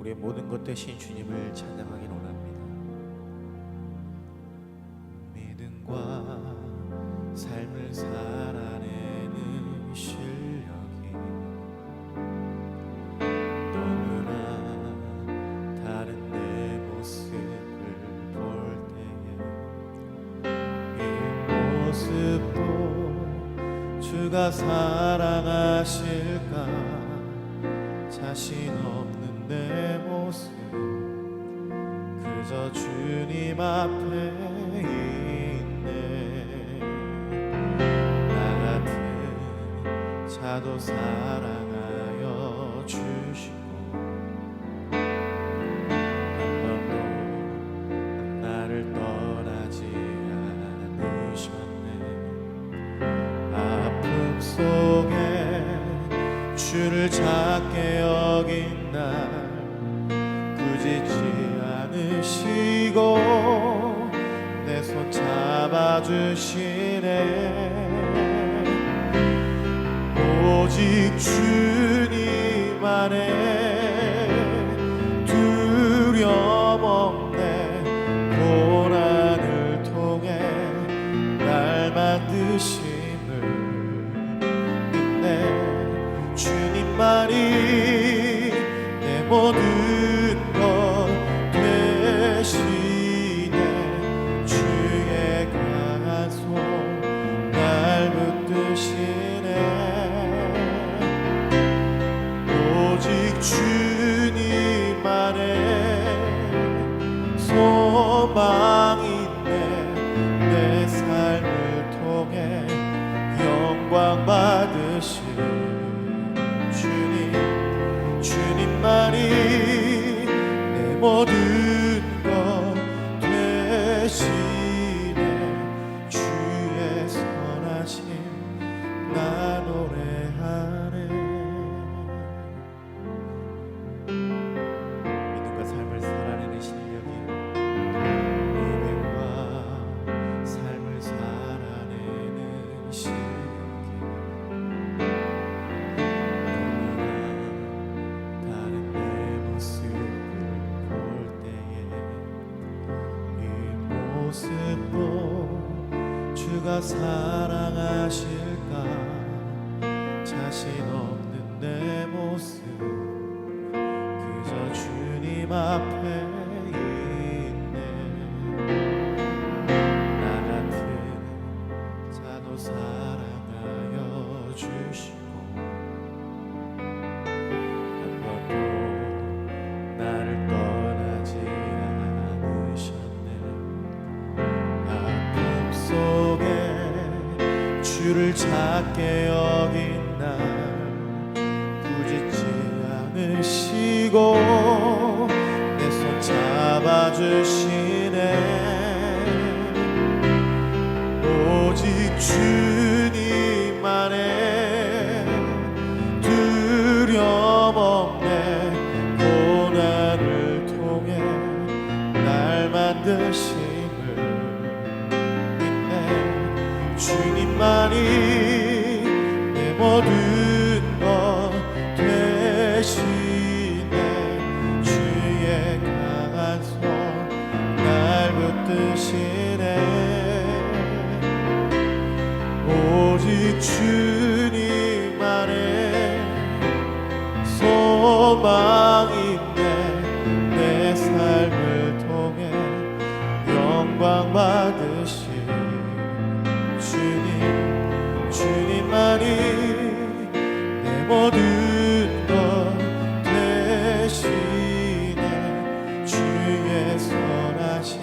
우리의 모든 것 되신 주님을 찬양하기 원합니다. 믿음과 삶을 살아내는 실력이 너무나 다른 내 모습을 볼 때에 이 모습도 주가 사랑하실까 자신 없는 내 모습 그저 주님 앞에 있네. 나 같은 자도 사랑하여 주시고 한 번도 나를 떠나지 않으셨네. 아픔 속에 주를 작게 여긴 날 꾸짖지 않으시고 내 손 잡아주시네. 오직 주님 안에 두려움 없네. 고난을 통해 날 만드심을 믿네. 주님만이 내 모든 것 되시네. 주의 강한 손 날 붙드시네. 오직 주님 안에 소망이 있네. 내 삶을 통해 영광 받으실 주님만이 내 모든 것 되시네. 주의 선하심 나 노래하네. 믿음과 삶을 살아내는 실력이 믿음과 삶을 살아내는 실력이 주가 사랑하실까 자신 없는 내 모습 그저 주님 앞에 있네. 나 같은 자도 사랑하여 주시고 한 번도 나를 떠나지 속에 주를 작게 여긴 날 꾸짖지 않으시고 내 손 잡아주시네. 오직 주님 안에 두려움 없네. 고난을 통해 날 만드신 주님만이 내 모든 것 되시네. 주의 강한 손 날 붙드시네. 오직 주님 안에 소망이 있네. 내 삶을 통해 영광 받으시 주님만이 내 모든 것 되시네. 주의 선하심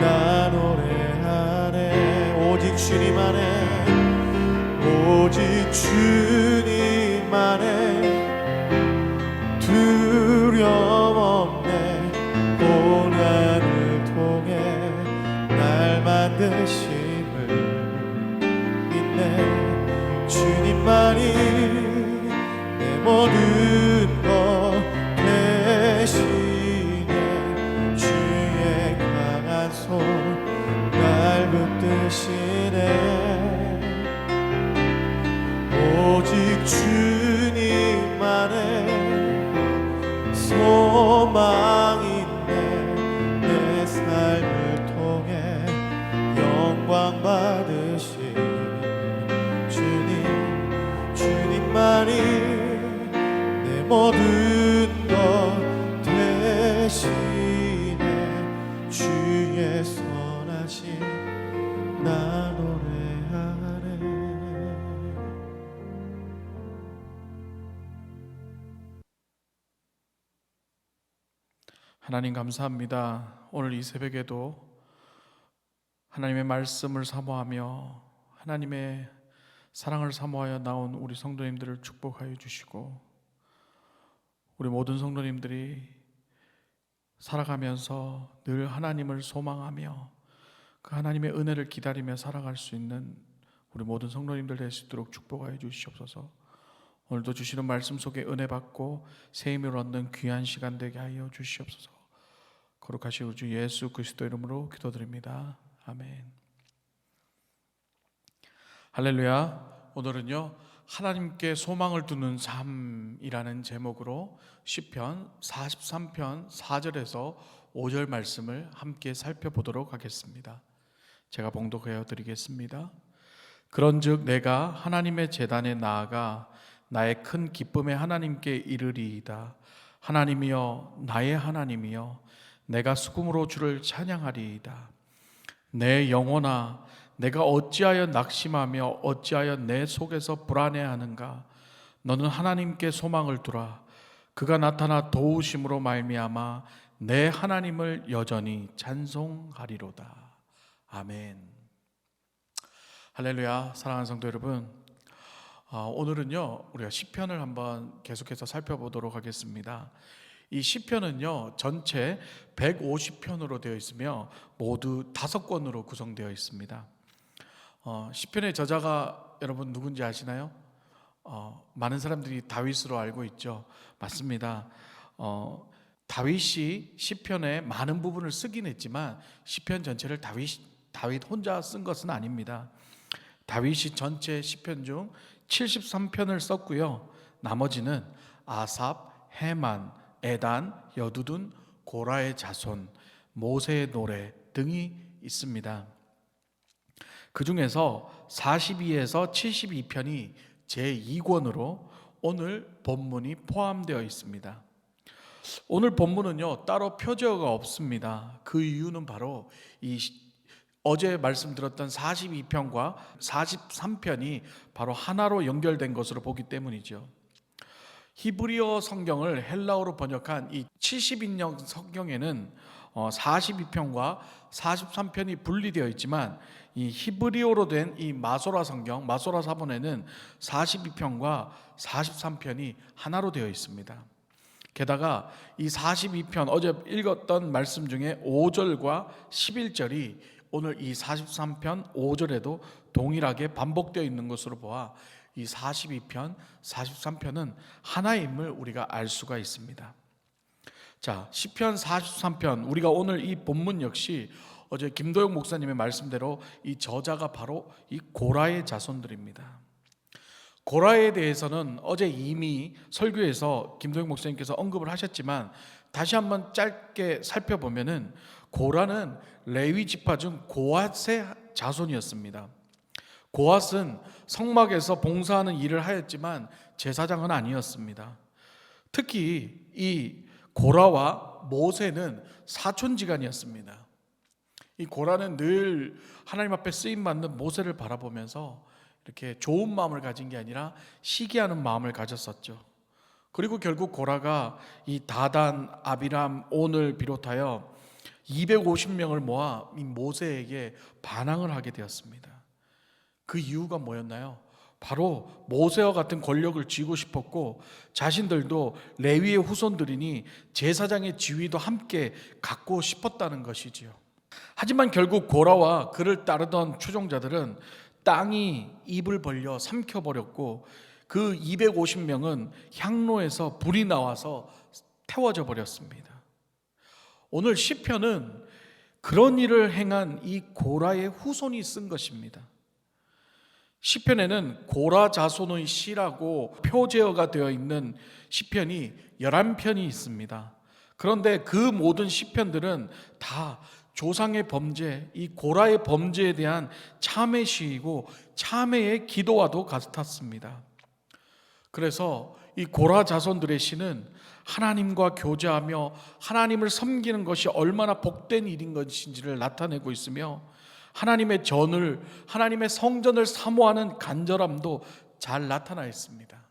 나 노래하네. 오직 주님 안에 오직 주님 안에 두려움 없네. 고난을 통해 날 만드시 주님만이 내 모든 것 되시네. 주의 강한 손 날 붙드시네. 오직 주님만의 손 모든 것 대신에 주의 선하심 나 노래하네. 하나님 감사합니다. 오늘 이 새벽에도 하나님의 말씀을 사모하며 하나님의 사랑을 사모하여 나온 우리 성도님들을 축복하여 주시고, 우리 모든 성도님들이 살아가면서 늘 하나님을 소망하며 그 하나님의 은혜를 기다리며 살아갈 수 있는 우리 모든 성도님들 될 수 있도록 축복하여 주시옵소서. 오늘도 주시는 말씀 속에 은혜 받고 새 힘을 얻는 귀한 시간 되게 하여 주시옵소서. 거룩하신 우주 예수 그리스도 이름으로 기도드립니다. 아멘. 할렐루야. 오늘은요, 하나님께 소망을 두는 삶이라는 제목으로 시편 43편 4절에서 5절 말씀을 함께 살펴보도록 하겠습니다. 제가 봉독하여 드리겠습니다. 그런즉 내가 하나님의 제단에 나아가 나의 큰 기쁨의 하나님께 이르리이다. 하나님이여, 나의 하나님이여, 내가 수금으로 주를 찬양하리이다. 내 영혼아, 내가 어찌하여 낙심하며 어찌하여 내 속에서 불안해하는가? 너는 하나님께 소망을 두라. 그가 나타나 도우심으로 말미암아 내 하나님을 여전히 찬송하리로다. 아멘. 할렐루야. 사랑하는 성도 여러분, 오늘은요 우리가 시편을 한번 계속해서 살펴보도록 하겠습니다. 이 시편은요 전체 150편으로 되어 있으며 모두 5권으로 구성되어 있습니다. 시편의 저자가 여러분 누군지 아시나요? 많은 사람들이 다윗으로 알고 있죠. 맞습니다. 다윗이 시편의 많은 부분을 쓰긴 했지만 시편 전체를 다윗 혼자 쓴 것은 아닙니다. 다윗이 전체 시편 중 73편을 썼고요, 나머지는 아삽, 헤만, 에단, 여두둔, 고라의 자손, 모세의 노래 등이 있습니다. 그 중에서 42에서 72편이 제2권으로 오늘 본문이 포함되어 있습니다. 오늘 본문은요 따로 표제어가 없습니다. 그 이유는 바로 어제 말씀드렸던 42편과 43편이 바로 하나로 연결된 것으로 보기 때문이죠. 히브리어 성경을 헬라어로 번역한 이 70인역 성경에는 42편과 43편이 분리되어 있지만 이 히브리어로 된 이 마소라 성경, 마소라 사본에는 42편과 43편이 하나로 되어 있습니다. 게다가 이 42편 어제 읽었던 말씀 중에 5절과 11절이 오늘 이 43편 5절에도 동일하게 반복되어 있는 것으로 보아 이 42편, 43편은 하나의 인물 우리가 알 수가 있습니다. 자, 시편 43편, 우리가 오늘 이 본문 역시 어제 김도영 목사님의 말씀대로 이 저자가 바로 이 고라의 자손들입니다. 고라에 대해서는 어제 이미 설교에서 김도영 목사님께서 언급을 하셨지만 다시 한번 짧게 살펴보면은 고라는 레위 지파 중 고핫의 자손이었습니다. 고핫은 성막에서 봉사하는 일을 하였지만 제사장은 아니었습니다. 특히 이 고라와 모세는 사촌지간이었습니다. 이 고라는 늘 하나님 앞에 쓰임받는 모세를 바라보면서 이렇게 좋은 마음을 가진 게 아니라 시기하는 마음을 가졌었죠. 그리고 결국 고라가 이 다단, 아비람, 온을 비롯하여 250명을 모아 이 모세에게 반항을 하게 되었습니다. 그 이유가 뭐였나요? 바로 모세와 같은 권력을 쥐고 싶었고 자신들도 레위의 후손들이니 제사장의 지위도 함께 갖고 싶었다는 것이지요. 하지만 결국 고라와 그를 따르던 추종자들은 땅이 입을 벌려 삼켜버렸고 그 250명은 향로에서 불이 나와서 태워져 버렸습니다. 오늘 시편은 그런 일을 행한 이 고라의 후손이 쓴 것입니다. 시편에는 고라 자손의 시라고 표제어가 되어 있는 시편이 11편이 있습니다. 그런데 그 모든 시편들은 다 조상의 범죄, 이 고라의 범죄에 대한 참회 시이고 참회의 기도와도 같았습니다. 그래서 이 고라 자손들의 시는 하나님과 교제하며 하나님을 섬기는 것이 얼마나 복된 일인 것인지를 나타내고 있으며, 하나님의 전을, 하나님의 성전을 사모하는 간절함도 잘 나타나 있습니다.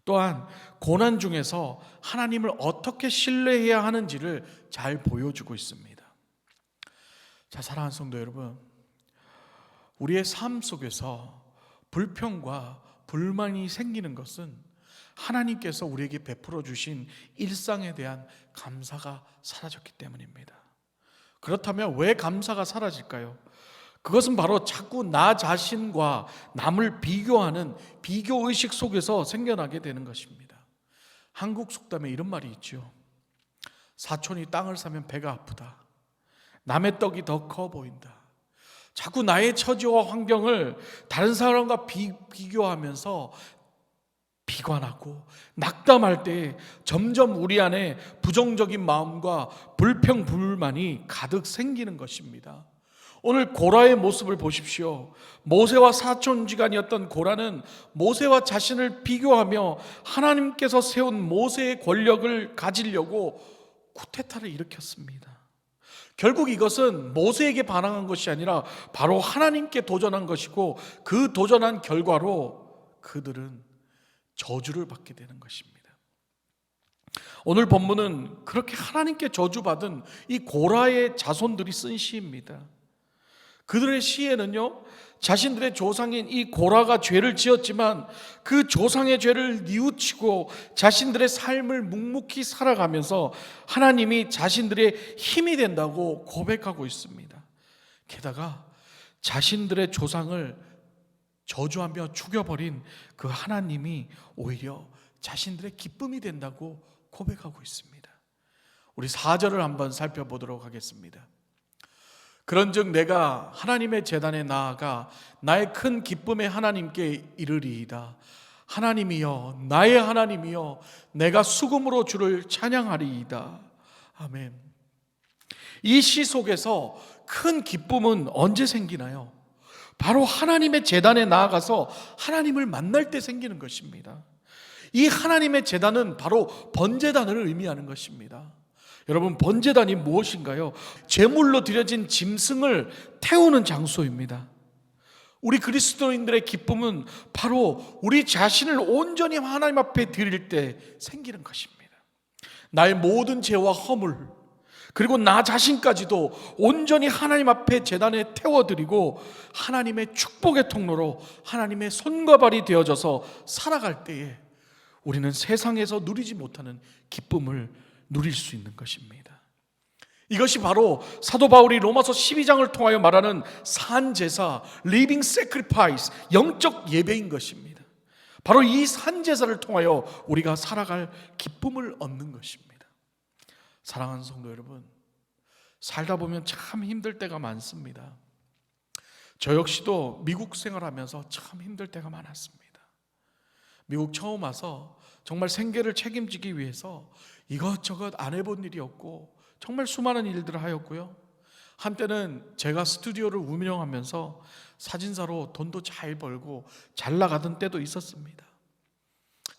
또한 고난 중에서 하나님을 어떻게 신뢰해야 하는지를 잘 보여주고 있습니다. 자, 사랑하는 성도 여러분, 우리의 삶 속에서 불평과 불만이 생기는 것은 하나님께서 우리에게 베풀어 주신 일상에 대한 감사가 사라졌기 때문입니다. 그렇다면 왜 감사가 사라질까요? 그것은 바로 자꾸 나 자신과 남을 비교하는 비교의식 속에서 생겨나게 되는 것입니다. 한국 속담에 이런 말이 있죠. 사촌이 땅을 사면 배가 아프다. 남의 떡이 더 커 보인다. 자꾸 나의 처지와 환경을 다른 사람과 비교하면서 비관하고 낙담할 때 점점 우리 안에 부정적인 마음과 불평, 불만이 가득 생기는 것입니다. 오늘 고라의 모습을 보십시오. 모세와 사촌지간이었던 고라는 모세와 자신을 비교하며 하나님께서 세운 모세의 권력을 가지려고 쿠데타를 일으켰습니다. 결국 이것은 모세에게 반항한 것이 아니라 바로 하나님께 도전한 것이고, 그 도전한 결과로 그들은 저주를 받게 되는 것입니다. 오늘 본문은 그렇게 하나님께 저주받은 이 고라의 자손들이 쓴 시입니다. 그들의 시에는요, 자신들의 조상인 이 고라가 죄를 지었지만 그 조상의 죄를 뉘우치고 자신들의 삶을 묵묵히 살아가면서 하나님이 자신들의 힘이 된다고 고백하고 있습니다. 게다가 자신들의 조상을 저주하며 죽여버린 그 하나님이 오히려 자신들의 기쁨이 된다고 고백하고 있습니다. 우리 4절을 한번 살펴보도록 하겠습니다. 그런즉 내가 하나님의 제단에 나아가 나의 큰 기쁨의 하나님께 이르리이다. 하나님이여, 나의 하나님이여, 내가 수금으로 주를 찬양하리이다. 아멘. 이 시 속에서 큰 기쁨은 언제 생기나요? 바로 하나님의 제단에 나아가서 하나님을 만날 때 생기는 것입니다. 이 하나님의 제단은 바로 번제단을 의미하는 것입니다. 여러분, 번제단이 무엇인가요? 제물로 드려진 짐승을 태우는 장소입니다. 우리 그리스도인들의 기쁨은 바로 우리 자신을 온전히 하나님 앞에 드릴 때 생기는 것입니다. 나의 모든 죄와 허물, 그리고 나 자신까지도 온전히 하나님 앞에 제단에 태워드리고 하나님의 축복의 통로로 하나님의 손과 발이 되어져서 살아갈 때에 우리는 세상에서 누리지 못하는 기쁨을 누릴 수 있는 것입니다. 이것이 바로 사도 바울이 로마서 12장을 통하여 말하는 산제사, living sacrifice, 영적 예배인 것입니다. 바로 이 산제사를 통하여 우리가 살아갈 기쁨을 얻는 것입니다. 사랑하는 성도 여러분, 살다 보면 참 힘들 때가 많습니다. 저 역시도 미국 생활하면서 참 힘들 때가 많았습니다. 미국 처음 와서 정말 생계를 책임지기 위해서 이것저것 안 해본 일이 없고 정말 수많은 일들을 하였고요. 한때는 제가 스튜디오를 운영하면서 사진사로 돈도 잘 벌고 잘 나가던 때도 있었습니다.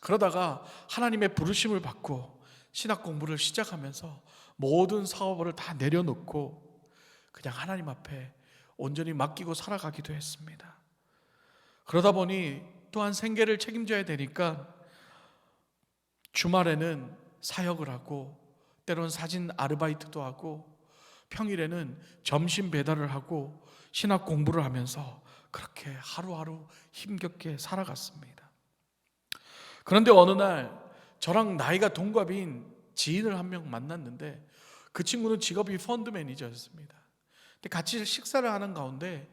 그러다가 하나님의 부르심을 받고 신학 공부를 시작하면서 모든 사업을 다 내려놓고 그냥 하나님 앞에 온전히 맡기고 살아가기도 했습니다. 그러다 보니 또한 생계를 책임져야 되니까 주말에는 사역을 하고 때로는 사진 아르바이트도 하고 평일에는 점심 배달을 하고 신학 공부를 하면서 그렇게 하루하루 힘겹게 살아갔습니다. 그런데 어느 날 저랑 나이가 동갑인 지인을 한 명 만났는데 그 친구는 직업이 펀드 매니저였습니다. 근데 같이 식사를 하는 가운데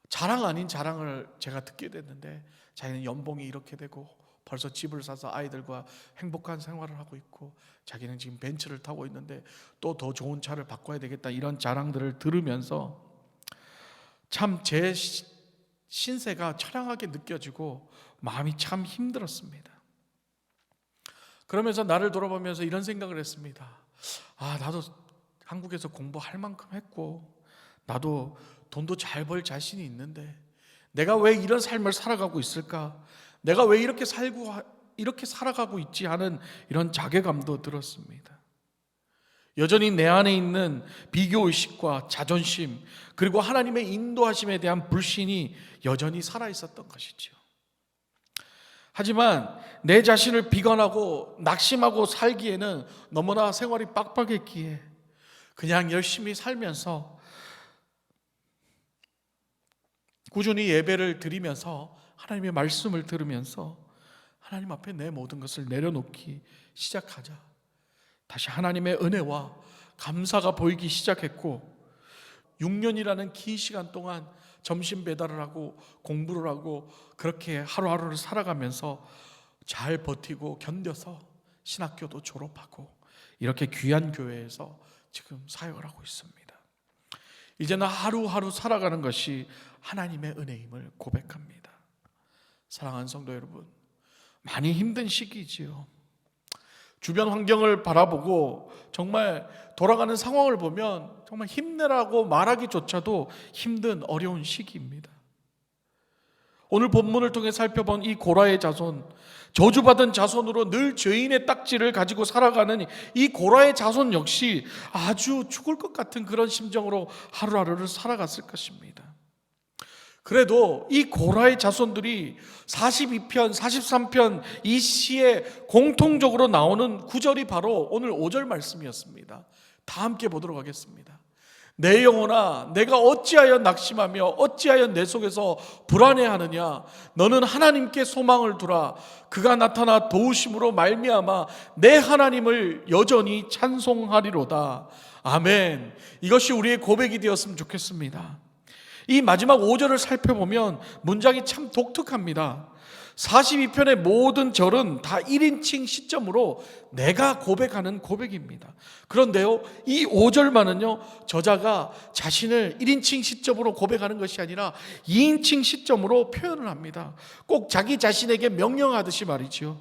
자랑 아닌 자랑을 제가 듣게 됐는데 자기는 연봉이 이렇게 되고 벌써 집을 사서 아이들과 행복한 생활을 하고 있고 자기는 지금 벤츠를 타고 있는데 또 더 좋은 차를 바꿔야 되겠다, 이런 자랑들을 들으면서 참 제 신세가 처량하게 느껴지고 마음이 참 힘들었습니다. 그러면서 나를 돌아보면서 이런 생각을 했습니다. 나도 한국에서 공부할 만큼 했고 나도 돈도 잘 벌 자신이 있는데 내가 왜 이런 삶을 살아가고 있을까? 내가 왜 이렇게 살아가고 있지 하는 이런 자괴감도 들었습니다. 여전히 내 안에 있는 비교의식과 자존심, 그리고 하나님의 인도하심에 대한 불신이 여전히 살아있었던 것이죠. 하지만 내 자신을 비관하고 낙심하고 살기에는 너무나 생활이 빡빡했기에 그냥 열심히 살면서 꾸준히 예배를 드리면서 하나님의 말씀을 들으면서 하나님 앞에 내 모든 것을 내려놓기 시작하자 다시 하나님의 은혜와 감사가 보이기 시작했고, 6년이라는 긴 시간 동안 점심 배달을 하고 공부를 하고 그렇게 하루하루를 살아가면서 잘 버티고 견뎌서 신학교도 졸업하고 이렇게 귀한 교회에서 지금 사역을 하고 있습니다. 이제는 하루하루 살아가는 것이 하나님의 은혜임을 고백합니다. 사랑하는 성도 여러분, 많이 힘든 시기지요. 주변 환경을 바라보고 정말 돌아가는 상황을 보면 정말 힘내라고 말하기조차도 힘든 어려운 시기입니다. 오늘 본문을 통해 살펴본 이 고라의 자손, 저주받은 자손으로 늘 죄인의 딱지를 가지고 살아가는 이 고라의 자손 역시 아주 죽을 것 같은 그런 심정으로 하루하루를 살아갔을 것입니다. 그래도 이 고라의 자손들이 42편, 43편 이 시에 공통적으로 나오는 구절이 바로 오늘 5절 말씀이었습니다. 다 함께 보도록 하겠습니다. 내 영혼아, 내가 어찌하여 낙심하며 어찌하여 내 속에서 불안해하느냐? 너는 하나님께 소망을 두라. 그가 나타나 도우심으로 말미암아 내 하나님을 여전히 찬송하리로다. 아멘. 이것이 우리의 고백이 되었으면 좋겠습니다. 이 마지막 5절을 살펴보면 문장이 참 독특합니다. 42편의 모든 절은 다 1인칭 시점으로 내가 고백하는 고백입니다. 그런데요, 이 5절만은요, 저자가 자신을 1인칭 시점으로 고백하는 것이 아니라 2인칭 시점으로 표현을 합니다. 꼭 자기 자신에게 명령하듯이 말이죠.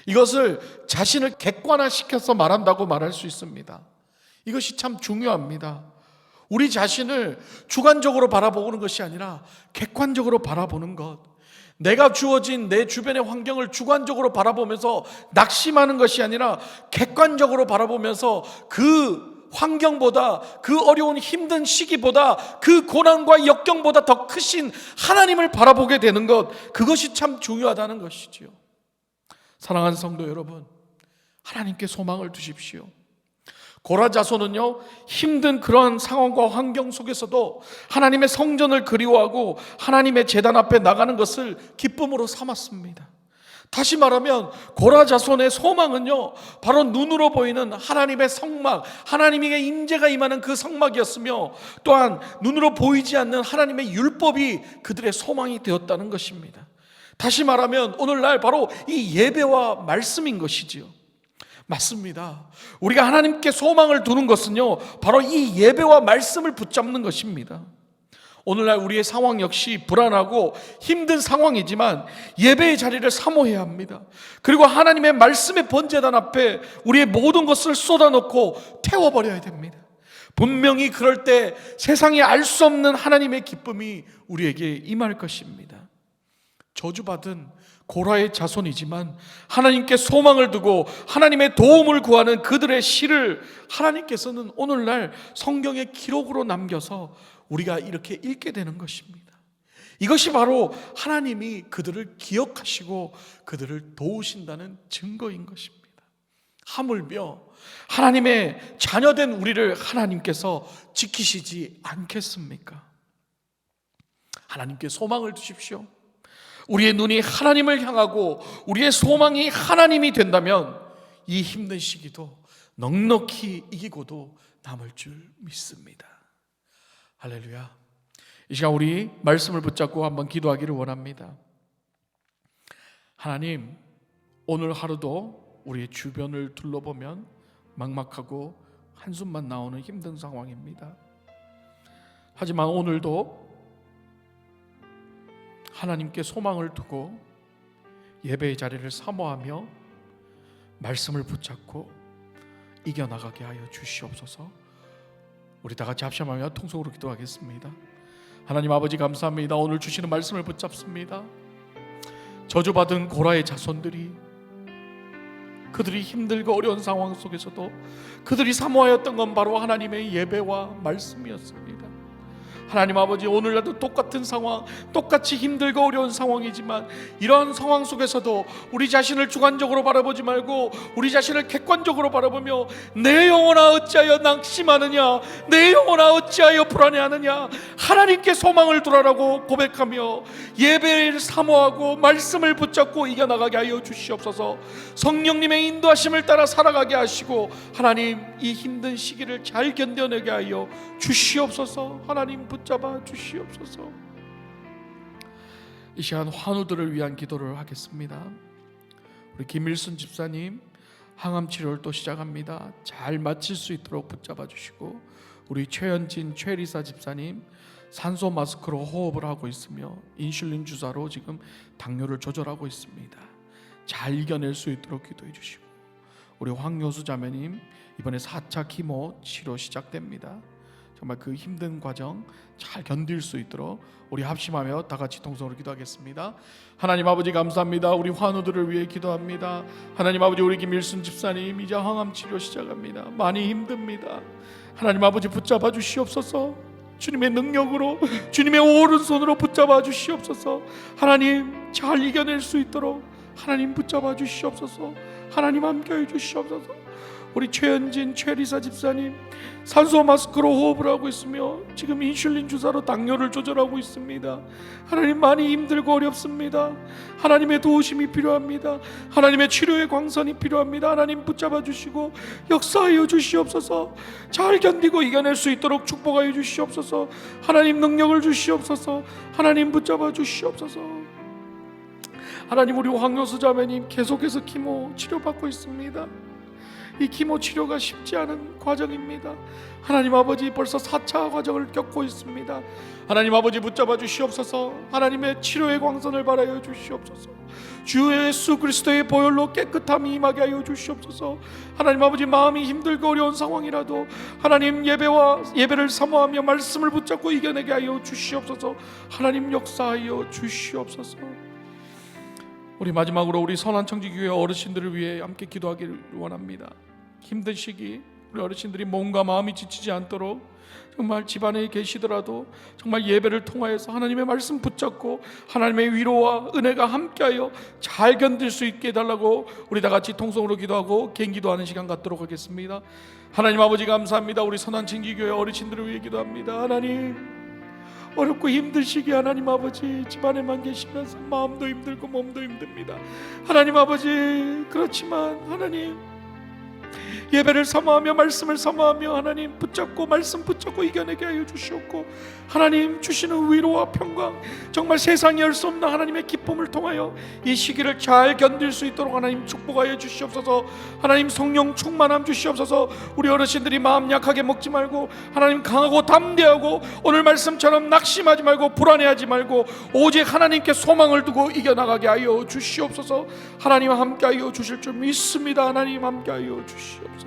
이것을 자신을 객관화시켜서 말한다고 말할 수 있습니다. 이것이 참 중요합니다. 우리 자신을 주관적으로 바라보는 것이 아니라 객관적으로 바라보는 것, 내가 주어진 내 주변의 환경을 주관적으로 바라보면서 낙심하는 것이 아니라 객관적으로 바라보면서 그 환경보다, 그 어려운 힘든 시기보다, 그 고난과 역경보다 더 크신 하나님을 바라보게 되는 것, 그것이 참 중요하다는 것이지요. 사랑하는 성도 여러분, 하나님께 소망을 두십시오. 고라 자손은요, 힘든 그러한 상황과 환경 속에서도 하나님의 성전을 그리워하고 하나님의 제단 앞에 나가는 것을 기쁨으로 삼았습니다. 다시 말하면 고라 자손의 소망은요, 바로 눈으로 보이는 하나님의 성막, 하나님의 임재가 임하는 그 성막이었으며, 또한 눈으로 보이지 않는 하나님의 율법이 그들의 소망이 되었다는 것입니다. 다시 말하면 오늘날 바로 이 예배와 말씀인 것이지요. 맞습니다. 우리가 하나님께 소망을 두는 것은요, 바로 이 예배와 말씀을 붙잡는 것입니다. 오늘날 우리의 상황 역시 불안하고 힘든 상황이지만 예배의 자리를 사모해야 합니다. 그리고 하나님의 말씀의 번제단 앞에 우리의 모든 것을 쏟아놓고 태워버려야 됩니다. 분명히 그럴 때 세상에 알 수 없는 하나님의 기쁨이 우리에게 임할 것입니다. 저주받은 고라의 자손이지만 하나님께 소망을 두고 하나님의 도움을 구하는 그들의 시를 하나님께서는 오늘날 성경의 기록으로 남겨서 우리가 이렇게 읽게 되는 것입니다. 이것이 바로 하나님이 그들을 기억하시고 그들을 도우신다는 증거인 것입니다. 하물며 하나님의 자녀된 우리를 하나님께서 지키시지 않겠습니까? 하나님께 소망을 두십시오. 우리의 눈이 하나님을 향하고 우리의 소망이 하나님이 된다면 이 힘든 시기도 넉넉히 이기고도 남을 줄 믿습니다. 할렐루야. 이 시간 우리 말씀을 붙잡고 한번 기도하기를 원합니다. 하나님, 오늘 하루도 우리의 주변을 둘러보면 막막하고 한숨만 나오는 힘든 상황입니다. 하지만 오늘도 하나님께 소망을 두고 예배의 자리를 사모하며 말씀을 붙잡고 이겨나가게 하여 주시옵소서. 우리 다 같이 합심하며 통성으로 기도하겠습니다. 하나님 아버지 감사합니다. 오늘 주시는 말씀을 붙잡습니다. 저주받은 고라의 자손들이 그들이 힘들고 어려운 상황 속에서도 그들이 사모하였던 건 바로 하나님의 예배와 말씀이었습니다. 하나님 아버지, 오늘날도 똑같은 상황, 똑같이 힘들고 어려운 상황이지만 이러한 상황 속에서도 우리 자신을 주관적으로 바라보지 말고 우리 자신을 객관적으로 바라보며 내 영혼아 어찌하여 낙심하느냐, 내 영혼아 어찌하여 불안해하느냐, 하나님께 소망을 두라라고 고백하며 예배를 사모하고 말씀을 붙잡고 이겨나가게 하여 주시옵소서. 성령님의 인도하심을 따라 살아가게 하시고 하나님, 이 힘든 시기를 잘 견뎌내게 하여 주시옵소서. 하나님 붙잡아 주시옵소서. 이 시간 환우들을 위한 기도를 하겠습니다. 우리 김일순 집사님 항암 치료를 또 시작합니다. 잘 마칠 수 있도록 붙잡아 주시고, 우리 최현진 최리사 집사님 산소 마스크로 호흡을 하고 있으며 인슐린 주사로 지금 당뇨를 조절하고 있습니다. 잘 이겨낼 수 있도록 기도해 주시고, 우리 황효수 자매님 이번에 4차 키모 치료 시작됩니다. 정말 그 힘든 과정 잘 견딜 수 있도록 우리 합심하며 다 같이 통성으로 기도하겠습니다. 하나님 아버지 감사합니다. 우리 환우들을 위해 기도합니다. 하나님 아버지, 우리 김일순 집사님 이제 항암 치료 시작합니다. 많이 힘듭니다. 하나님 아버지 붙잡아 주시옵소서. 주님의 능력으로, 주님의 오른손으로 붙잡아 주시옵소서. 하나님 잘 이겨낼 수 있도록 하나님 붙잡아 주시옵소서. 하나님 함께해 주시옵소서. 우리 최현진 최리사 집사님 산소 마스크로 호흡을 하고 있으며 지금 인슐린 주사로 당뇨를 조절하고 있습니다. 하나님 많이 힘들고 어렵습니다. 하나님의 도우심이 필요합니다. 하나님의 치료의 광선이 필요합니다. 하나님 붙잡아 주시고 역사하여 주시옵소서. 잘 견디고 이겨낼 수 있도록 축복하여 주시옵소서. 하나님 능력을 주시옵소서. 하나님 붙잡아 주시옵소서. 하나님, 우리 황효수 자매님 계속해서 키모 치료받고 있습니다. 이 키모 치료가 쉽지 않은 과정입니다. 하나님 아버지, 벌써 4차 과정을 겪고 있습니다. 하나님 아버지 붙잡아 주시옵소서. 하나님의 치료의 광선을 바라여 주시옵소서. 주 예수 그리스도의 보혈로 깨끗함이 임하게 하여 주시옵소서. 하나님 아버지, 마음이 힘들고 어려운 상황이라도 하나님 예배를 사모하며 말씀을 붙잡고 이겨내게 하여 주시옵소서. 하나님 역사하여 주시옵소서. 우리 마지막으로 우리 선한청지교회 어르신들을 위해 함께 기도하기를 원합니다. 힘든 시기 우리 어르신들이 몸과 마음이 지치지 않도록 정말 집안에 계시더라도 정말 예배를 통하여서 하나님의 말씀 붙잡고 하나님의 위로와 은혜가 함께하여 잘 견딜 수 있게 해달라고 우리 다 같이 통성으로 기도하고 개인 기도하는 시간 갖도록 하겠습니다. 하나님 아버지 감사합니다. 우리 선한청지교회 어르신들을 위해 기도합니다. 하나님, 어렵고 힘든 시기 하나님 아버지 집안에만 계시면서 마음도 힘들고 몸도 힘듭니다. 하나님 아버지, 그렇지만 하나님 예배를 사모하며 말씀을 사모하며 하나님 붙잡고 말씀 붙잡고 이겨내게 하여 주시옵고, 하나님 주시는 위로와 평강, 정말 세상에 알 수 없는 하나님의 기쁨을 통하여 이 시기를 잘 견딜 수 있도록 하나님 축복하여 주시옵소서. 하나님 성령 충만함 주시옵소서. 우리 어르신들이 마음 약하게 먹지 말고 하나님 강하고 담대하고 오늘 말씀처럼 낙심하지 말고 불안해하지 말고 오직 하나님께 소망을 두고 이겨나가게 하여 주시옵소서. 하나님 함께하여 주실 줄 믿습니다. 하나님 함께하여 주시옵소서.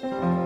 주